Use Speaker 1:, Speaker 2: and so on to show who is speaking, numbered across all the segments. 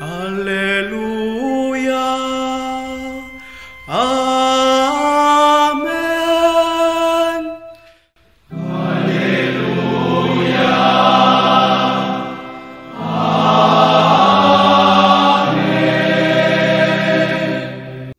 Speaker 1: Alléluia. Amen. Alléluia. Amen.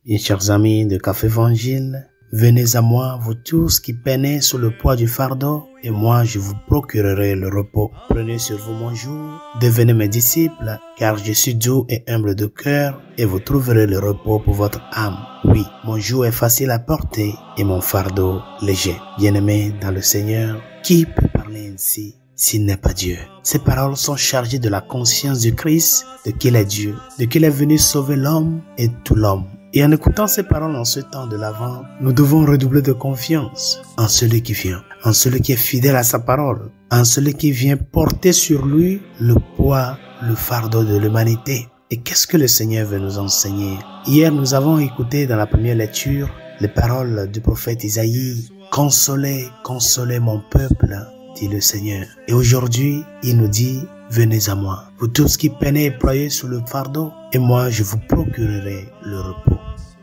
Speaker 2: Mes chers amis de Café Évangile, venez à moi, vous tous qui peinez sous le poids du fardeau, et moi je vous procurerai le repos. Prenez sur vous mon joug, devenez mes disciples, car je suis doux et humble de cœur, et vous trouverez le repos pour votre âme. Oui, mon joug est facile à porter, et mon fardeau léger. Bien-aimés dans le Seigneur, qui peut parler ainsi s'il n'est pas Dieu? Ces paroles sont chargées de la conscience du Christ, de qu'il est Dieu, de qu'il est venu sauver l'homme et tout l'homme. Et en écoutant ces paroles en ce temps de l'Avent, nous devons redoubler de confiance en celui qui vient, en celui qui est fidèle à sa parole, en celui qui vient porter sur lui le poids, le fardeau de l'humanité. Et qu'est-ce que le Seigneur veut nous enseigner? Hier, nous avons écouté dans la première lecture les paroles du prophète Isaïe. Consolez, consolez mon peuple, dit le Seigneur. Et aujourd'hui, il nous dit, venez à moi, vous tous qui peinez et ployez sous le fardeau, et moi je vous procurerai le repos.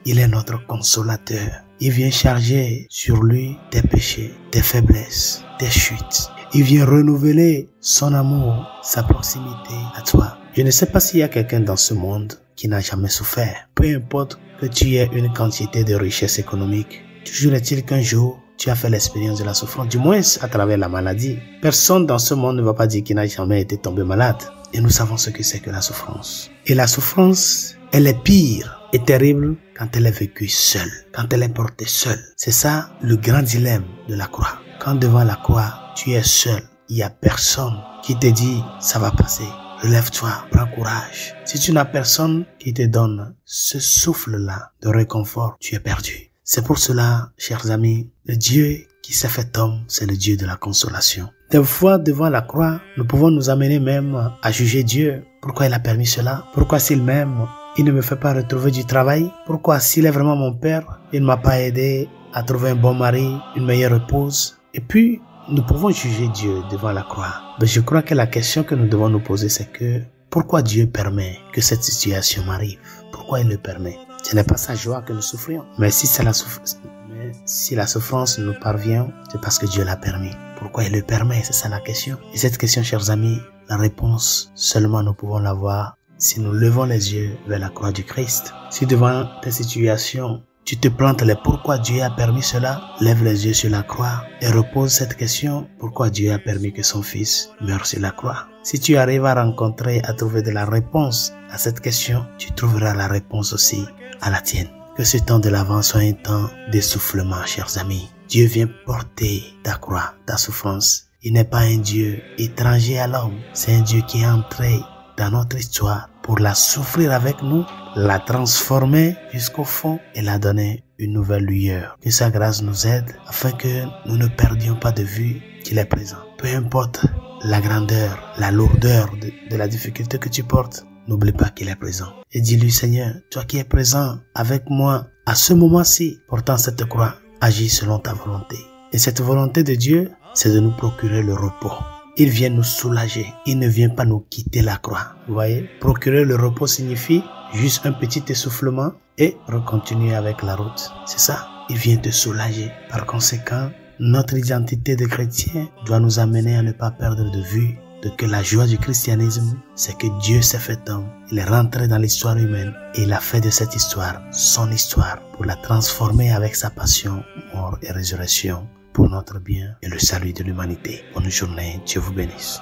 Speaker 2: Il est notre consolateur. Il vient charger sur lui tes péchés, tes faiblesses, tes chutes. Il vient renouveler son amour, sa proximité à toi. Je ne sais pas s'il y a quelqu'un dans ce monde qui n'a jamais souffert. Peu importe que tu aies une quantité de richesse économique, toujours est-il qu'un jour, tu as fait l'expérience de la souffrance, du moins à travers la maladie. Personne dans ce monde ne va pas dire qu'il n'a jamais été tombé malade. Et nous savons ce que c'est que la souffrance. Et la souffrance, elle est pire et terrible quand elle est vécue seule, quand elle est portée seule. C'est ça le grand dilemme de la croix. Quand devant la croix, tu es seul, il n'y a personne qui te dit ça va passer. Relève-toi, prends courage. Si tu n'as personne qui te donne ce souffle-là de réconfort, tu es perdu. C'est pour cela, chers amis, le Dieu qui s'est fait homme, c'est le Dieu de la consolation. Des fois, devant la croix, nous pouvons nous amener même à juger Dieu. Pourquoi il a permis cela? Pourquoi s'il m'aime, il ne me fait pas retrouver du travail? Pourquoi s'il est vraiment mon père, il ne m'a pas aidé à trouver un bon mari, une meilleure épouse? Et puis, nous pouvons juger Dieu devant la croix. Mais je crois que la question que nous devons nous poser, c'est que pourquoi Dieu permet que cette situation m'arrive? Pourquoi il le permet? Ce n'est pas sa joie que nous souffrions. Mais si la souffrance nous parvient, c'est parce que Dieu l'a permis. Pourquoi il le permet? C'est ça la question. Et cette question, chers amis, la réponse, seulement nous pouvons l'avoir si nous levons les yeux vers la croix du Christ. Si devant tes situations, tu te plantes les pourquoi Dieu a permis cela, lève les yeux sur la croix et repose cette question, pourquoi Dieu a permis que son fils meure sur la croix. Si tu arrives à trouver de la réponse à cette question, tu trouveras la réponse aussi à la tienne. Que ce temps de l'Avent soit un temps d'essoufflement, chers amis. Dieu vient porter ta croix, ta souffrance. Il n'est pas un Dieu étranger à l'homme. C'est un Dieu qui est entré dans notre histoire pour la souffrir avec nous, la transformer jusqu'au fond et la donner une nouvelle lueur. Que sa grâce nous aide afin que nous ne perdions pas de vue qu'il est présent. Peu importe la grandeur, la lourdeur de la difficulté que tu portes, n'oublie pas qu'il est présent. Et dis-lui, Seigneur, toi qui es présent avec moi à ce moment-ci, portant cette croix, agis selon ta volonté. Et cette volonté de Dieu, c'est de nous procurer le repos. Il vient nous soulager. Il ne vient pas nous quitter la croix. Vous voyez, procurer le repos signifie juste un petit essoufflement et recontinuer avec la route. C'est ça. Il vient te soulager. Par conséquent, notre identité de chrétien doit nous amener à ne pas perdre de vue que la joie du christianisme, c'est que Dieu s'est fait homme. Il est rentré dans l'histoire humaine et il a fait de cette histoire son histoire pour la transformer avec sa passion, mort et résurrection pour notre bien et le salut de l'humanité. Bonne journée, Dieu vous bénisse.